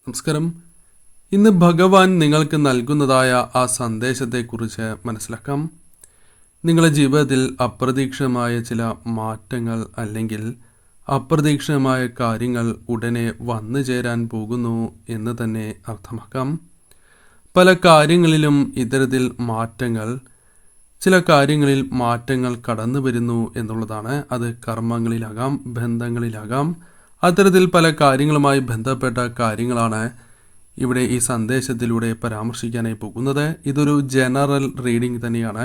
നമസ്കാരം. ഇന്ന് ഭഗവാൻ നിങ്ങൾക്ക് നൽകുന്നതായ ആ സന്ദേശത്തെക്കുറിച്ച് മനസ്സിലാക്കാം. നിങ്ങളുടെ ജീവിതത്തിൽ അപ്രതീക്ഷിതമായ ചില മാറ്റങ്ങൾ അല്ലെങ്കിൽ അപ്രതീക്ഷിതമായ കാര്യങ്ങൾ ഉടനെ വന്നു ചേരാൻ പോകുന്നു എന്ന് തന്നെ അർത്ഥമാക്കാം. പല കാര്യങ്ങളിലും ഇത്തരത്തിൽ ചില കാര്യങ്ങളിൽ മാറ്റങ്ങൾ കടന്നു വരുന്നു എന്നുള്ളതാണ്. അത് കർമ്മങ്ങളിലാകാം, ബന്ധങ്ങളിലാകാം. അത്തരത്തിൽ പല കാര്യങ്ങളുമായി ബന്ധപ്പെട്ട കാര്യങ്ങളാണ് ഇവിടെ ഈ സന്ദേശത്തിലൂടെ പരാമർശിക്കാനായി പോകുന്നത്. ഇതൊരു ജനറൽ റീഡിംഗ് തന്നെയാണ്.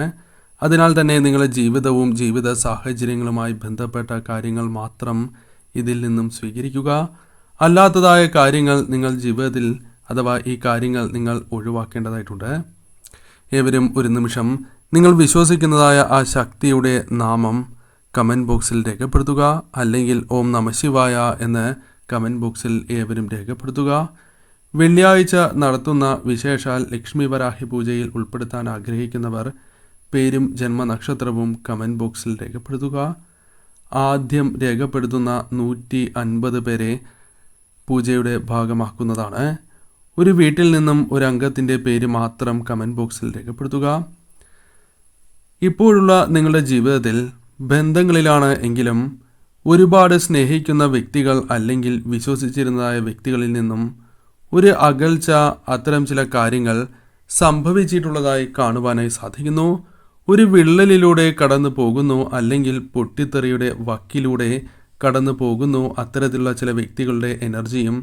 അതിനാൽ തന്നെ നിങ്ങളുടെ ജീവിതവും ജീവിത സാഹചര്യങ്ങളുമായി ബന്ധപ്പെട്ട കാര്യങ്ങൾ മാത്രം ഇതിൽ നിന്നും സ്വീകരിക്കുക. അല്ലാത്തതായ കാര്യങ്ങൾ നിങ്ങൾ ജീവിതത്തിൽ അഥവാ ഈ കാര്യങ്ങൾ നിങ്ങൾ ഒഴിവാക്കേണ്ടതായിട്ടുണ്ട്. ഏവരും ഒരു നിമിഷം നിങ്ങൾ വിശ്വസിക്കുന്നതായ ആ ശക്തിയുടെ നാമം കമൻറ്റ് ബോക്സിൽ രേഖപ്പെടുത്തുക. അല്ലെങ്കിൽ ഓം നമഃ ശിവായ എന്ന് കമൻറ്റ് ബോക്സിൽ ഏവരും രേഖപ്പെടുത്തുക. വെള്ളിയാഴ്ച നടത്തുന്ന വിശേഷാൽ ലക്ഷ്മി വരാഹി പൂജയിൽ ഉൾപ്പെടുത്താൻ ആഗ്രഹിക്കുന്നവർ പേരും ജന്മനക്ഷത്രവും കമൻറ്റ് ബോക്സിൽ രേഖപ്പെടുത്തുക. ആദ്യം രേഖപ്പെടുത്തുന്ന 150 പേരെ പൂജയുടെ ഭാഗമാക്കുന്നതാണ്. ഒരു വീട്ടിൽ നിന്നും ഒരു അംഗത്തിൻ്റെ പേര് മാത്രം കമൻറ്റ് ബോക്സിൽ രേഖപ്പെടുത്തുക. ഇപ്പോഴുള്ള നിങ്ങളുടെ ജീവിതത്തിൽ ബന്ധങ്ങളിലാണ് എങ്കിലും ഒരുപാട് സ്നേഹിക്കുന്ന വ്യക്തികൾ അല്ലെങ്കിൽ വിശ്വസിച്ചിരുന്നതായ വ്യക്തികളിൽ നിന്നും ഒരു അകൽച്ച, അത്തരം ചില കാര്യങ്ങൾ സംഭവിച്ചിട്ടുള്ളതായി കാണുവാനായി സാധിക്കുന്നു. ഒരു വിള്ളലിലൂടെ കടന്നു പോകുന്നു അല്ലെങ്കിൽ പൊട്ടിത്തെറിയുടെ വക്കിലൂടെ കടന്നു പോകുന്നു. അത്തരത്തിലുള്ള ചില വ്യക്തികളുടെ എനർജിയും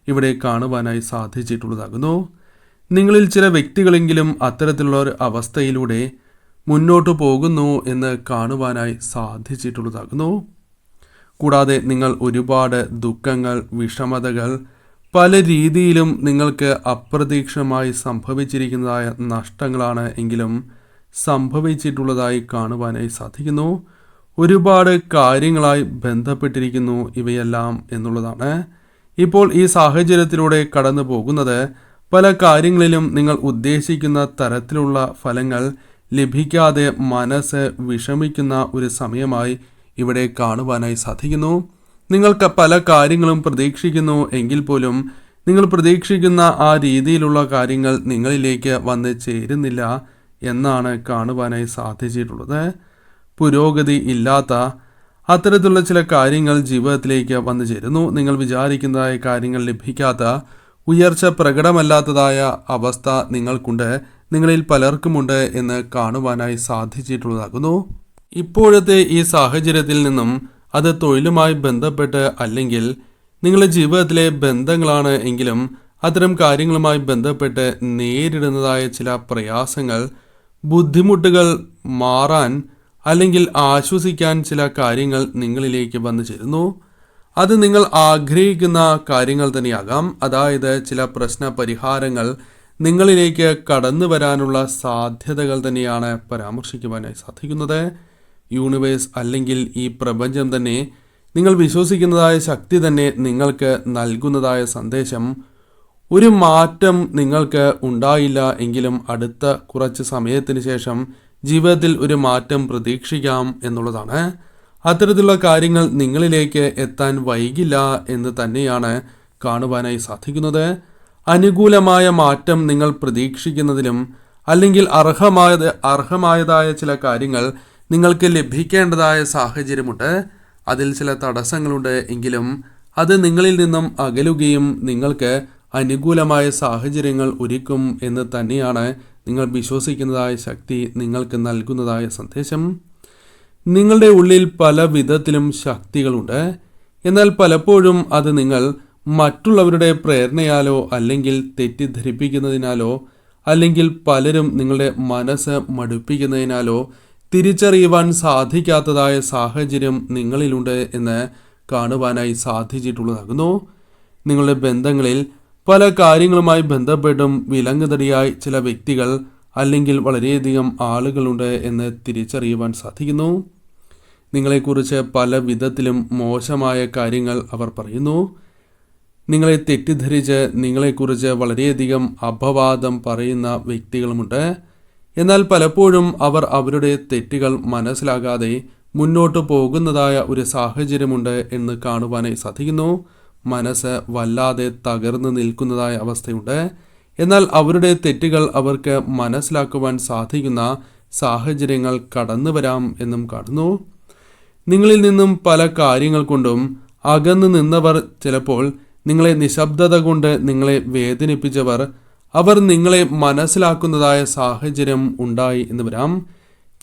ഇവിടെ കാണുവാനായി സാധിച്ചിട്ടുള്ളതാകുന്നു. നിങ്ങളിൽ ചില വ്യക്തികളെങ്കിലും അത്തരത്തിലുള്ള ഒരു അവസ്ഥയിലൂടെ മുന്നോട്ട് പോകുന്നു എന്ന് കാണുവാനായി സാധിച്ചിട്ടുള്ളതാകുന്നു. കൂടാതെ നിങ്ങൾ ഒരുപാട് ദുഃഖങ്ങൾ, വിഷമതകൾ, പല രീതിയിലും നിങ്ങൾക്ക് അപ്രതീക്ഷിതമായി സംഭവിച്ചിരിക്കുന്നതായ നഷ്ടങ്ങളാണ് എങ്കിലും സംഭവിച്ചിട്ടുള്ളതായി കാണുവാനായി സാധിക്കുന്നു. ഒരുപാട് കാര്യങ്ങളായി ബന്ധപ്പെട്ടിരിക്കുന്നു ഇവയെല്ലാം എന്നുള്ളതാണ്. ഇപ്പോൾ ഈ സാഹചര്യത്തിലൂടെ കടന്നു പോകുന്നത് പല കാര്യങ്ങളിലും നിങ്ങൾ ഉദ്ദേശിക്കുന്ന തരത്തിലുള്ള ഫലങ്ങൾ ലഭിക്കാതെ മനസ്സ് വിഷമിക്കുന്ന ഒരു സമയമായി ഇവിടെ കാണുവാനായി സാധിക്കുന്നു. നിങ്ങൾക്ക് പല കാര്യങ്ങളും പ്രതീക്ഷിക്കുന്നു എങ്കിൽ പോലും നിങ്ങൾ പ്രതീക്ഷിക്കുന്ന ആ രീതിയിലുള്ള കാര്യങ്ങൾ നിങ്ങളിലേക്ക് വന്ന് ചേരുന്നില്ല എന്നാണ് കാണുവാനായി സാധിച്ചിട്ടുള്ളത്. പുരോഗതി ഇല്ലാത്ത അത്തരത്തിലുള്ള ചില കാര്യങ്ങൾ ജീവിതത്തിലേക്ക് വന്നു ചേരുന്നു. നിങ്ങൾ വിചാരിക്കുന്നതായ കാര്യങ്ങൾ ലഭിക്കാത്ത, ഉയർച്ച പ്രകടമല്ലാത്തതായ അവസ്ഥ നിങ്ങൾക്കുണ്ട്, നിങ്ങളിൽ പലർക്കുമുണ്ട് എന്ന് കാണുവാനായി സാധിച്ചിട്ടുള്ളതാകുന്നു. ഇപ്പോഴത്തെ ഈ സാഹചര്യത്തിൽ നിന്നും അത് തൊഴിലുമായി ബന്ധപ്പെട്ട് അല്ലെങ്കിൽ നിങ്ങളുടെ ജീവിതത്തിലെ ബന്ധങ്ങളാണ് എങ്കിലും അത്തരം കാര്യങ്ങളുമായി ബന്ധപ്പെട്ട് നേരിടുന്നതായ ചില പ്രയാസങ്ങൾ, ബുദ്ധിമുട്ടുകൾ മാറാൻ അല്ലെങ്കിൽ ആശ്വസിക്കാൻ ചില കാര്യങ്ങൾ നിങ്ങളിലേക്ക് വന്നു ചേരുന്നു. അത് നിങ്ങൾ ആഗ്രഹിക്കുന്ന കാര്യങ്ങൾ തന്നെയാകാം. അതായത് ചില പ്രശ്ന പരിഹാരങ്ങൾ നിങ്ങളിലേക്ക് കടന്നു വരാനുള്ള സാധ്യതകൾ തന്നെയാണ് പരാമർശിക്കുവാനായി സാധിക്കുന്നത്. യൂണിവേഴ്സ് അല്ലെങ്കിൽ ഈ പ്രപഞ്ചം തന്നെ, നിങ്ങൾ വിശ്വസിക്കുന്നതായ ശക്തി തന്നെ നിങ്ങൾക്ക് നൽകുന്നതായ സന്ദേശം, ഒരു മാറ്റം നിങ്ങൾക്ക് ഉണ്ടായില്ല എങ്കിലും അടുത്ത കുറച്ച് സമയത്തിന് ശേഷം ജീവിതത്തിൽ ഒരു മാറ്റം പ്രതീക്ഷിക്കാം എന്നുള്ളതാണ്. അത്തരത്തിലുള്ള കാര്യങ്ങൾ നിങ്ങളിലേക്ക് എത്താൻ വൈകില്ല എന്ന് തന്നെയാണ് കാണുവാനായി സാധിക്കുന്നത്. അനുകൂലമായ മാറ്റം നിങ്ങൾ പ്രതീക്ഷിക്കുന്നതിലും അല്ലെങ്കിൽ അർഹമായതായ ചില കാര്യങ്ങൾ നിങ്ങൾക്ക് ലഭിക്കേണ്ടതായ സാഹചര്യമുണ്ട്. അതിൽ ചില തടസ്സങ്ങളുണ്ട് എങ്കിലും അത് നിങ്ങളിൽ നിന്നും അകലുകയും നിങ്ങൾക്ക് അനുകൂലമായ സാഹചര്യങ്ങൾ ഒരുക്കും എന്ന് തന്നെയാണ് നിങ്ങൾ വിശ്വസിക്കുന്നതായ ശക്തി നിങ്ങൾക്ക് നൽകുന്നതായ സന്ദേശം. നിങ്ങളുടെ ഉള്ളിൽ പല വിധത്തിലും ശക്തികളുണ്ട്. എന്നാൽ പലപ്പോഴും അത് നിങ്ങൾ മറ്റുള്ളവരുടെ പ്രേരണയാലോ അല്ലെങ്കിൽ തെറ്റിദ്ധരിപ്പിക്കുന്നതിനാലോ അല്ലെങ്കിൽ പലരും നിങ്ങളുടെ മനസ്സ് മടുപ്പിക്കുന്നതിനാലോ തിരിച്ചറിയുവാൻ സാധിക്കാത്തതായ സാഹചര്യം നിങ്ങളിലുണ്ട് എന്ന് കാണുവാനായി സാധിച്ചിട്ടുള്ളതാകുന്നു. നിങ്ങളുടെ ബന്ധങ്ങളിൽ പല കാര്യങ്ങളുമായി ബന്ധപ്പെട്ടും വിലങ്ങുതടിയായി ചില വ്യക്തികൾ അല്ലെങ്കിൽ വളരെയധികം ആളുകളുണ്ട് എന്ന് തിരിച്ചറിയുവാൻ സാധിക്കുന്നു. നിങ്ങളെക്കുറിച്ച് പല വിധത്തിലും മോശമായ കാര്യങ്ങൾ അവർ പറയുന്നു. നിങ്ങളെ തെറ്റിദ്ധരിച്ച് നിങ്ങളെക്കുറിച്ച് വളരെയധികം അപവാദം പറയുന്ന വ്യക്തികളുമുണ്ട്. എന്നാൽ പലപ്പോഴും അവർ അവരുടെ തെറ്റുകൾ മനസ്സിലാകാതെ മുന്നോട്ട് പോകുന്നതായ ഒരു സാഹചര്യമുണ്ട് എന്ന് കാണുവാനായി സാധിക്കുന്നു. മനസ്സ് വല്ലാതെ തകർന്നു നിൽക്കുന്നതായ അവസ്ഥയുണ്ട്. എന്നാൽ അവരുടെ തെറ്റുകൾ അവർക്ക് മനസ്സിലാക്കുവാൻ സാധിക്കുന്ന സാഹചര്യങ്ങൾ കടന്നു വരാം എന്നും കാണുന്നു. നിങ്ങളിൽ നിന്നും പല കാര്യങ്ങൾ കൊണ്ടും അകന്നു നിന്നവർ, ചിലപ്പോൾ നിങ്ങളെ നിശബ്ദത കൊണ്ട് നിങ്ങളെ വേദനിപ്പിച്ചവർ, അവർ നിങ്ങളെ മനസ്സിലാക്കുന്നതായ സാഹചര്യം ഉണ്ടായി എന്ന് വരാം.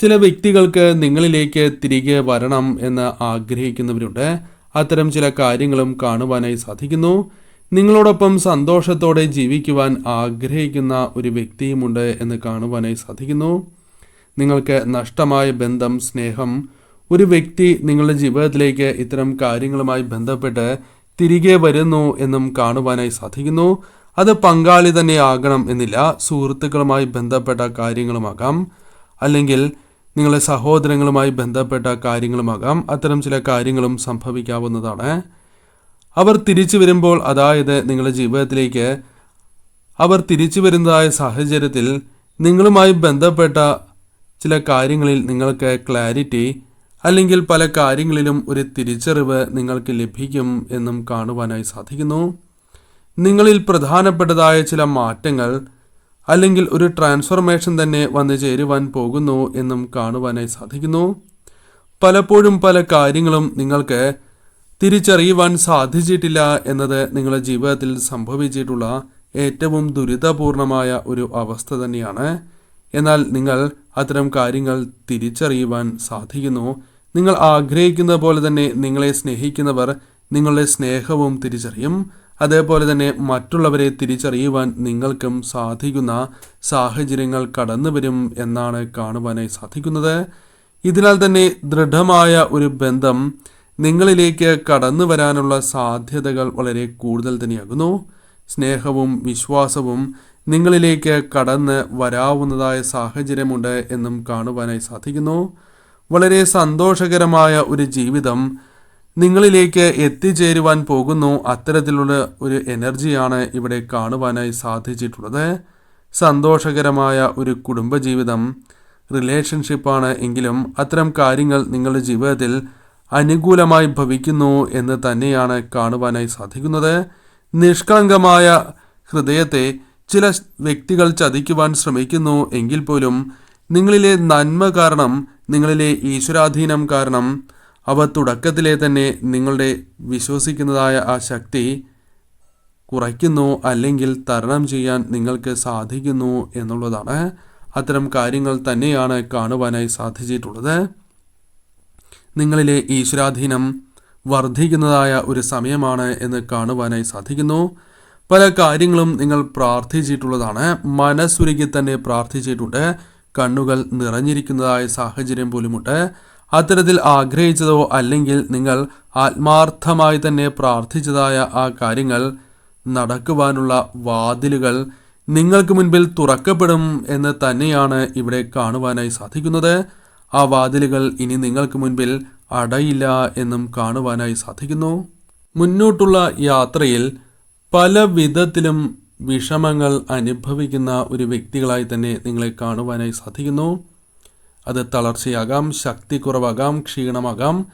ചില വ്യക്തികൾക്ക് നിങ്ങളിലേക്ക് തിരികെ വരണം എന്ന് ആഗ്രഹിക്കുന്നവരുണ്ട്. അത്തരം ചില കാര്യങ്ങളും കാണുവാനായി സാധിക്കുന്നു. നിങ്ങളോടൊപ്പം സന്തോഷത്തോടെ ജീവിക്കുവാൻ ആഗ്രഹിക്കുന്ന ഒരു വ്യക്തിയുമുണ്ട് എന്ന് കാണുവാനായി സാധിക്കുന്നു. നിങ്ങൾക്ക് നഷ്ടമായ ബന്ധം, സ്നേഹം, ഒരു വ്യക്തി നിങ്ങളുടെ ജീവിതത്തിലേക്ക് ഇത്തരം കാര്യങ്ങളുമായി ബന്ധപ്പെട്ട് തിരികെ വരുന്നു എന്നും കാണുവാനായി സാധിക്കുന്നു. അത് പങ്കാളി തന്നെ ആകണം എന്നില്ല. സുഹൃത്തുക്കളുമായി ബന്ധപ്പെട്ട കാര്യങ്ങളുമാകാം, അല്ലെങ്കിൽ നിങ്ങളുടെ സഹോദരങ്ങളുമായി ബന്ധപ്പെട്ട കാര്യങ്ങളുമാകാം. അത്തരം ചില കാര്യങ്ങളും സംഭവിക്കാവുന്നതാണ്. അവർ തിരിച്ചു വരുമ്പോൾ, അതായത് നിങ്ങളുടെ ജീവിതത്തിലേക്ക് അവർ തിരിച്ചു വരുന്നതായ സാഹചര്യത്തിൽ നിങ്ങളുമായി ബന്ധപ്പെട്ട ചില കാര്യങ്ങളിൽ നിങ്ങൾക്ക് ക്ലാരിറ്റി, അല്ലെങ്കിൽ പല കാര്യങ്ങളിലും ഒരു തിരിച്ചറിവ് നിങ്ങൾക്ക് ലഭിക്കും എന്നും കാണുവാനായി സാധിക്കുന്നു. നിങ്ങളിൽ പ്രധാനപ്പെട്ടതായ ചില മാറ്റങ്ങൾ, അല്ലെങ്കിൽ ഒരു ട്രാൻസ്ഫോർമേഷൻ തന്നെ വന്നു ചേരുവാൻ പോകുന്നു എന്നും കാണുവാനായി സാധിക്കുന്നു. പലപ്പോഴും പല കാര്യങ്ങളും നിങ്ങൾക്ക് തിരിച്ചറിയുവാൻ സാധിച്ചിട്ടില്ല എന്നത് നിങ്ങളുടെ ജീവിതത്തിൽ സംഭവിച്ചിട്ടുള്ള ഏറ്റവും ദുരിതപൂർണമായ ഒരു അവസ്ഥ തന്നെയാണ്. എന്നാൽ നിങ്ങൾ അത്തരം കാര്യങ്ങൾ തിരിച്ചറിയുവാൻ സാധിക്കുന്നു. നിങ്ങൾ ആഗ്രഹിക്കുന്ന പോലെ തന്നെ നിങ്ങളെ സ്നേഹിക്കുന്നവർ നിങ്ങളുടെ സ്നേഹവും തിരിച്ചറിയും. അതേപോലെ തന്നെ മറ്റുള്ളവരെ തിരിച്ചറിയുവാൻ നിങ്ങൾക്കും സാധിക്കുന്ന സാഹചര്യങ്ങൾ കടന്നു വരും എന്നാണ് കാണുവാനായി സാധിക്കുന്നത്. ഇതിനാൽ തന്നെ ദൃഢമായ ഒരു ബന്ധം നിങ്ങളിലേക്ക് കടന്നു വരാനുള്ള സാധ്യതകൾ വളരെ കൂടുതൽ തന്നെയാകുന്നു. സ്നേഹവും വിശ്വാസവും നിങ്ങളിലേക്ക് കടന്ന് വരാവുന്നതായ സാഹചര്യമുണ്ട് എന്നും കാണുവാനായി സാധിക്കുന്നു. വളരെ സന്തോഷകരമായ ഒരു ജീവിതം നിങ്ങളിലേക്ക് എത്തിച്ചേരുവാൻ പോകുന്നു. അത്തരത്തിലുള്ള ഒരു എനർജിയാണ് ഇവിടെ കാണുവാനായി സാധിച്ചിട്ടുള്ളത്. സന്തോഷകരമായ ഒരു കുടുംബജീവിതം, റിലേഷൻഷിപ്പാണ് എങ്കിലും അത്തരം കാര്യങ്ങൾ നിങ്ങളുടെ ജീവിതത്തിൽ അനുകൂലമായി ഭവിക്കുന്നു എന്ന് തന്നെയാണ് കാണുവാനായി സാധിക്കുന്നത്. നിഷ്കളങ്കമായ ഹൃദയത്തെ ചില വ്യക്തികൾ ചതിക്കുവാൻ ശ്രമിക്കുന്നു എങ്കിൽ പോലും നിങ്ങളിലെ നന്മ കാരണം, നിങ്ങളിലെ ഈശ്വരാധീനം കാരണം അവ തുടക്കത്തിലെ തന്നെ നിങ്ങളുടെ വിശ്വസിക്കുന്നതായ ആ ശക്തി കുറയ്ക്കുന്നു, അല്ലെങ്കിൽ തരണം ചെയ്യാൻ നിങ്ങൾക്ക് സാധിക്കുന്നു എന്നുള്ളതാണ്. അത്തരം കാര്യങ്ങൾ തന്നെയാണ് കാണുവാനായി സാധിച്ചിട്ടുള്ളത്. നിങ്ങളിലെ ഈശ്വരാധീനം വർദ്ധിക്കുന്നതായ ഒരു സമയമാണ് എന്ന് കാണുവാനായി സാധിക്കുന്നു. പല കാര്യങ്ങളും നിങ്ങൾ പ്രാർത്ഥിച്ചിട്ടുള്ളതാണ്. മനസ്സുരുകി തന്നെ പ്രാർത്ഥിച്ചിട്ടുണ്ട്. കണ്ണുകൾ നിറഞ്ഞിരിക്കുന്നതായ സാഹചര്യം പോലുമുണ്ട്. അത്തരത്തിൽ ആഗ്രഹിച്ചതോ അല്ലെങ്കിൽ നിങ്ങൾ ആത്മാർത്ഥമായി തന്നെ പ്രാർത്ഥിച്ചതായ ആ കാര്യങ്ങൾ നടക്കുവാനുള്ള വാതിലുകൾ നിങ്ങൾക്ക് മുൻപിൽ തുറക്കപ്പെടും എന്ന് തന്നെയാണ് ഇവിടെ കാണുവാനായി സാധിക്കുന്നത്. ആ വാതിലുകൾ ഇനി നിങ്ങൾക്ക് മുൻപിൽ അടയില്ല എന്നും കാണുവാനായി സാധിക്കുന്നു. മുന്നോട്ടുള്ള യാത്രയിൽ പല വിധത്തിലും വിഷമങ്ങൾ അനുഭവിക്കുന്ന ഒരു വ്യക്തികളായി തന്നെ നിങ്ങളെ കാണുവാനായി സാധിക്കുന്നു. അത് തളർച്ചയാകാം, ശക്തി കുറവാകാം, ക്ഷീണമാകാം.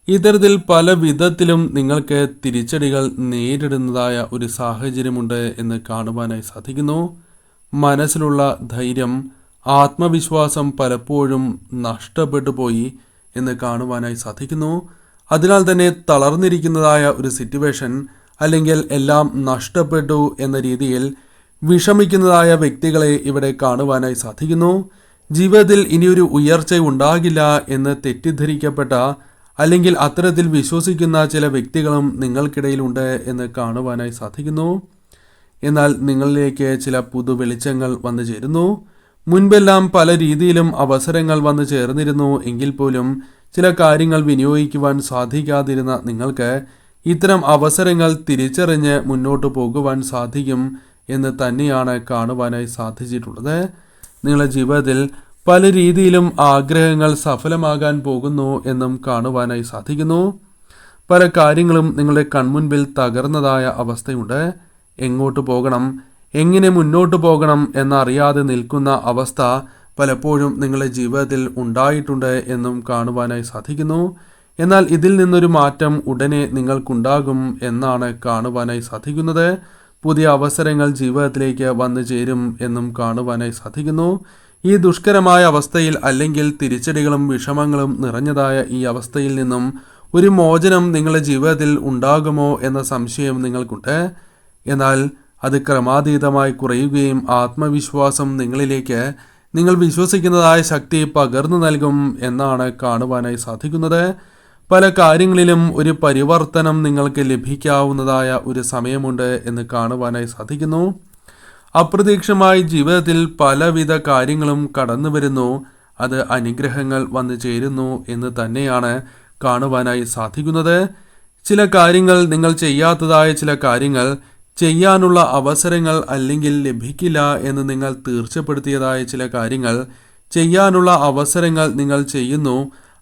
ഇത്തരത്തിൽ പല വിധത്തിലും നിങ്ങൾക്ക് തിരിച്ചടികൾ നേരിടുന്നതായ ഒരു സാഹചര്യമുണ്ട് എന്ന് കാണുവാനായി സാധിക്കുന്നു. മനസ്സിലുള്ള ധൈര്യം, ആത്മവിശ്വാസം പലപ്പോഴും നഷ്ടപ്പെട്ടു പോയി എന്ന് കാണുവാനായി സാധിക്കുന്നു. അതിനാൽ തന്നെ തളർന്നിരിക്കുന്നതായ ഒരു സിറ്റുവേഷൻ, അല്ലെങ്കിൽ എല്ലാം നഷ്ടപ്പെട്ടു എന്ന രീതിയിൽ വിഷമിക്കുന്നതായ വ്യക്തികളെ ഇവിടെ കാണുവാനായി സാധിക്കുന്നു. ജീവിതത്തിൽ ഇനിയൊരു ഉയർച്ച ഉണ്ടാകില്ല എന്ന് തെറ്റിദ്ധരിക്കപ്പെട്ട, അല്ലെങ്കിൽ അത്തരത്തിൽ വിശ്വസിക്കുന്ന ചില വ്യക്തികളും നിങ്ങൾക്കിടയിലുണ്ട് എന്ന് കാണുവാനായി സാധിക്കുന്നു. എന്നാൽ നിങ്ങളിലേക്ക് ചില പുതു വെളിച്ചങ്ങൾ വന്നു ചേരുന്നു. മുൻപെല്ലാം പല രീതിയിലും അവസരങ്ങൾ വന്നു ചേർന്നിരുന്നു എങ്കിൽ പോലും ചില കാര്യങ്ങൾ വിനിയോഗിക്കുവാൻ സാധിക്കാതിരുന്ന നിങ്ങൾക്ക് ഇത്തരം അവസരങ്ങൾ തിരിച്ചറിഞ്ഞ് മുന്നോട്ട് പോകുവാൻ സാധിക്കും എന്ന് തന്നെയാണ് കാണുവാനായി സാധിച്ചിട്ടുള്ളത്. നിങ്ങളുടെ ജീവിതത്തിൽ പല രീതിയിലും ആഗ്രഹങ്ങൾ സഫലമാകാൻ പോകുന്നു എന്നും കാണുവാനായി സാധിക്കുന്നു. പല കാര്യങ്ങളും നിങ്ങളുടെ കൺമുൻപിൽ തകർന്നതായ അവസ്ഥയുണ്ട്. എങ്ങോട്ട് പോകണം, എങ്ങനെ മുന്നോട്ട് പോകണം എന്നറിയാതെ നിൽക്കുന്ന അവസ്ഥ പലപ്പോഴും നിങ്ങളുടെ ജീവിതത്തിൽ ഉണ്ടായിട്ടുണ്ട് എന്നും കാണുവാനായി സാധിക്കുന്നു. എന്നാൽ ഇതിൽ നിന്നൊരു മാറ്റം ഉടനെ നിങ്ങൾക്കുണ്ടാകും എന്നാണ് കാണുവാനായി സാധിക്കുന്നത്. പുതിയ അവസരങ്ങൾ ജീവിതത്തിലേക്ക് വന്നു ചേരും എന്നും കാണുവാനായി സാധിക്കുന്നു. ഈ ദുഷ്കരമായ അവസ്ഥയിൽ അല്ലെങ്കിൽ തിരിച്ചടികളും വിഷമങ്ങളും നിറഞ്ഞതായ ഈ അവസ്ഥയിൽ നിന്നും ഒരു മോചനം നിങ്ങളുടെ ജീവിതത്തിൽ ഉണ്ടാകുമോ എന്ന സംശയം നിങ്ങൾക്കുണ്ട്. എന്നാൽ അത് ക്രമാതീതമായി കുറയുകയും ആത്മവിശ്വാസം നിങ്ങളിലേക്ക് നിങ്ങൾ വിശ്വസിക്കുന്നതായ ശക്തി പകർന്നു നൽകും എന്നാണ് കാണുവാനായി സാധിക്കുന്നത്. പല കാര്യങ്ങളിലും ഒരു പരിവർത്തനം നിങ്ങൾക്ക് ലഭിക്കാവുന്നതായ ഒരു സമയമുണ്ട് എന്ന് കാണുവാനായി സാധിക്കുന്നു. അപ്രതീക്ഷിതമായി ജീവിതത്തിൽ പലവിധ കാര്യങ്ങളും കടന്നു വരുന്നു. അത് അനുഗ്രഹങ്ങൾ വന്നു ചേരുന്നു എന്ന് തന്നെയാണ് കാണുവാനായി സാധിക്കുന്നത്. ചില കാര്യങ്ങൾ നിങ്ങൾ ചെയ്യാത്തതായ ചില കാര്യങ്ങൾ ചെയ്യാനുള്ള അവസരങ്ങൾ അല്ലെങ്കിൽ ലഭിക്കില്ല എന്ന് നിങ്ങൾ തീർച്ചപ്പെടുത്തിയതായ ചില കാര്യങ്ങൾ ചെയ്യാനുള്ള അവസരങ്ങൾ നിങ്ങൾ ചെയ്യുന്നു.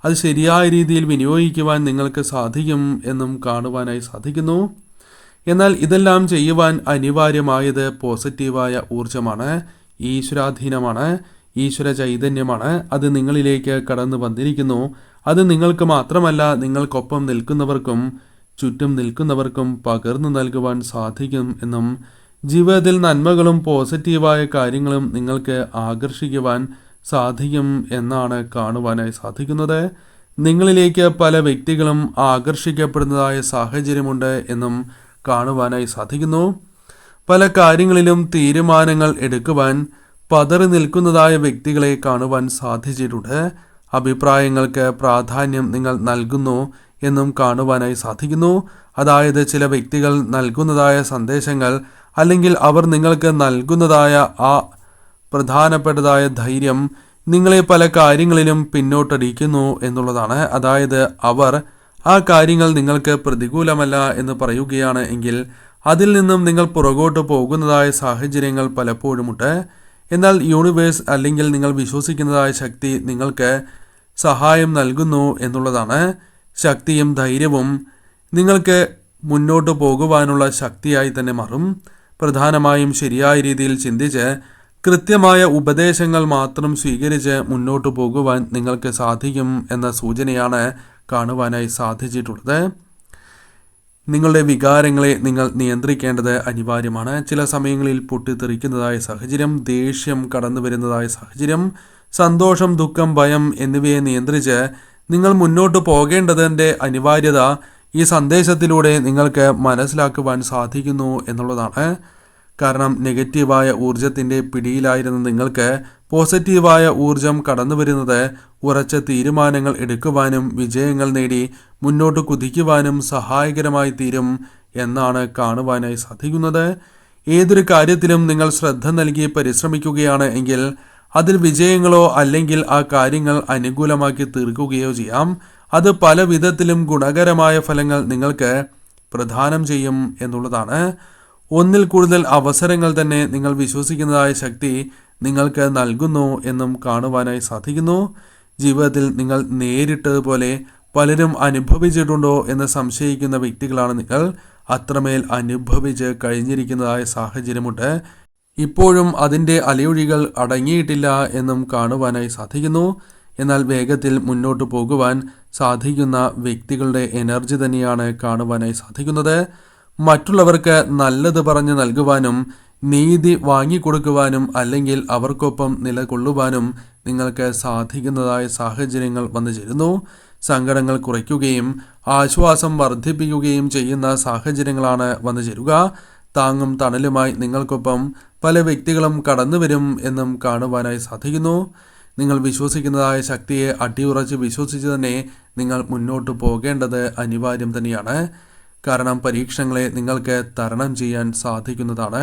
അത് ശരിയായ രീതിയിൽ വിനിയോഗിക്കുവാൻ നിങ്ങൾക്ക് സാധിക്കും എന്നും കാണുവാനായി സാധിക്കുന്നു. എന്നാൽ ഇതെല്ലാം ചെയ്യുവാൻ അനിവാര്യമായത് പോസിറ്റീവായ ഊർജമാണ്, ഈശ്വരാധീനമാണ്, ഈശ്വര ചൈതന്യമാണ്. അത് നിങ്ങളിലേക്ക് കടന്നു വന്നിരിക്കുന്നു. അത് നിങ്ങൾക്ക് മാത്രമല്ല, നിങ്ങൾക്കൊപ്പം നിൽക്കുന്നവർക്കും ചുറ്റും നിൽക്കുന്നവർക്കും പകർന്നു നൽകുവാൻ സാധിക്കും എന്നും ജീവിതത്തിൽ നന്മകളും പോസിറ്റീവായ കാര്യങ്ങളും നിങ്ങൾക്ക് ആകർഷിക്കുവാൻ സാധിക്കും എന്നാണ് കാണുവാനായി സാധിക്കുന്നത്. നിങ്ങളിലേക്ക് പല വ്യക്തികളും ആകർഷിക്കപ്പെടുന്നതായ സാഹചര്യമുണ്ട് എന്നും കാണുവാനായി സാധിക്കുന്നു. പല കാര്യങ്ങളിലും തീരുമാനങ്ങൾ എടുക്കുവാൻ പതറി നിൽക്കുന്നതായ വ്യക്തികളെ കാണുവാൻ സാധിച്ചിട്ടുണ്ട്. അഭിപ്രായങ്ങൾക്ക് പ്രാധാന്യം നിങ്ങൾ നൽകുന്നു എന്നും കാണുവാനായി സാധിക്കുന്നു. അതായത് ചില വ്യക്തികൾ നൽകുന്നതായ സന്ദേശങ്ങൾ അല്ലെങ്കിൽ അവർ നിങ്ങൾക്ക് നൽകുന്നതായ ആ പ്രധാനപ്പെട്ടതായ ധൈര്യം നിങ്ങളെ പല കാര്യങ്ങളിലും പിന്നോട്ടടിക്കുന്നു എന്നുള്ളതാണ്. അതായത് അവർ ആ കാര്യങ്ങൾ നിങ്ങൾക്ക് പ്രതികൂലമല്ല എന്ന് പറയുകയാണ് എങ്കിൽ അതിൽ നിന്നും നിങ്ങൾ പുറകോട്ട് പോകുന്നതായ സാഹചര്യങ്ങൾ പലപ്പോഴുമുണ്ട്. എന്നാൽ യൂണിവേഴ്സ് അല്ലെങ്കിൽ നിങ്ങൾ വിശ്വസിക്കുന്നതായ ശക്തി നിങ്ങൾക്ക് സഹായം നൽകുന്നു എന്നുള്ളതാണ്. ശക്തിയും ധൈര്യവും നിങ്ങൾക്ക് മുന്നോട്ട് പോകുവാനുള്ള ശക്തിയായി തന്നെ മാറും. പ്രധാനമായും ശരിയായ രീതിയിൽ ചിന്തിച്ച് കൃത്യമായ ഉപദേശങ്ങൾ മാത്രം സ്വീകരിച്ച് മുന്നോട്ട് പോകുവാൻ നിങ്ങൾക്ക് സാധിക്കും എന്ന സൂചനയാണ് കാണുവാനായി സാധിച്ചിട്ടുള്ളത്. നിങ്ങളുടെ വികാരങ്ങളെ നിങ്ങൾ നിയന്ത്രിക്കേണ്ടത് അനിവാര്യമാണ്. ചില സമയങ്ങളിൽ പൊട്ടിത്തെറിക്കുന്നതായ സാഹചര്യം, ദേഷ്യം കടന്നു വരുന്നതായ സാഹചര്യം, സന്തോഷം, ദുഃഖം, ഭയം എന്നിവയെ നിയന്ത്രിച്ച് നിങ്ങൾ മുന്നോട്ട് പോകേണ്ടതിൻ്റെ അനിവാര്യത ഈ സന്ദേശത്തിലൂടെ നിങ്ങൾക്ക് മനസ്സിലാക്കുവാൻ സാധിക്കുന്നു എന്നുള്ളതാണ്. കാരണം നെഗറ്റീവായ ഊർജത്തിൻ്റെ പിടിയിലായിരുന്ന നിങ്ങൾക്ക് പോസിറ്റീവായ ഊർജം കടന്നു വരുന്നത് ഉറച്ച തീരുമാനങ്ങൾ എടുക്കുവാനും വിജയങ്ങൾ നേടി മുന്നോട്ട് കുതിക്കുവാനും സഹായകരമായി തീരും എന്നാണ് കാണുവാനായി സാധിക്കുന്നത്. ഏതൊരു കാര്യത്തിലും നിങ്ങൾ ശ്രദ്ധ നൽകി പരിശ്രമിക്കുകയാണ് എങ്കിൽ അതിൽ വിജയങ്ങളോ അല്ലെങ്കിൽ ആ കാര്യങ്ങൾ അനുകൂലമാക്കി തീർക്കുകയോ ചെയ്യാം. അത് പല വിധത്തിലും ഗുണകരമായ ഫലങ്ങൾ നിങ്ങൾക്ക് പ്രദാനം ചെയ്യും എന്നുള്ളതാണ്. ഒന്നിൽ കൂടുതൽ അവസരങ്ങൾ തന്നെ നിങ്ങൾ വിശ്വസിക്കുന്നതായ ശക്തി നിങ്ങൾക്ക് നൽകുന്നു എന്നും കാണുവാനായി സാധിക്കുന്നു. ജീവിതത്തിൽ നിങ്ങൾ നേരിട്ടതുപോലെ പലരും അനുഭവിച്ചിട്ടുണ്ടോ എന്ന് സംശയിക്കുന്ന വ്യക്തികളാണ് നിങ്ങൾ. അത്രമേൽ അനുഭവിച്ച് കഴിഞ്ഞിരിക്കുന്നതായ സാഹചര്യമുണ്ട്. ഇപ്പോഴും അതിൻ്റെ അലയൊഴികൾ അടങ്ങിയിട്ടില്ല എന്നും കാണുവാനായി സാധിക്കുന്നു. എന്നാൽ വേഗത്തിൽ മുന്നോട്ട് പോകുവാൻ സാധിക്കുന്ന വ്യക്തികളുടെ എനർജി തന്നെയാണ് കാണുവാനായി സാധിക്കുന്നത്. മറ്റുള്ളവർക്ക് നല്ലത് പറഞ്ഞു നൽകുവാനും നീതി വാങ്ങിക്കൊടുക്കുവാനും അല്ലെങ്കിൽ അവർക്കൊപ്പം നിലകൊള്ളുവാനും നിങ്ങൾക്ക് സാധിക്കുന്നതായ സാഹചര്യങ്ങൾ വന്നു ചേരുന്നു. സങ്കടങ്ങൾ കുറയ്ക്കുകയും ആശ്വാസം വർദ്ധിപ്പിക്കുകയും ചെയ്യുന്ന സാഹചര്യങ്ങളാണ് വന്നു ചേരുക. താങ്ങും തണലുമായി നിങ്ങൾക്കൊപ്പം പല വ്യക്തികളും കടന്നു വരും എന്നും കാണുവാനായി സാധിക്കുന്നു. നിങ്ങൾ വിശ്വസിക്കുന്നതായ ശക്തിയെ അടിയുറച്ച് വിശ്വസിച്ച് തന്നെ നിങ്ങൾ മുന്നോട്ട് പോകേണ്ടത് അനിവാര്യം തന്നെയാണ്. കാരണം പരീക്ഷണങ്ങളെ നിങ്ങൾക്ക് തരണം ചെയ്യാൻ സാധിക്കുന്നതാണ്.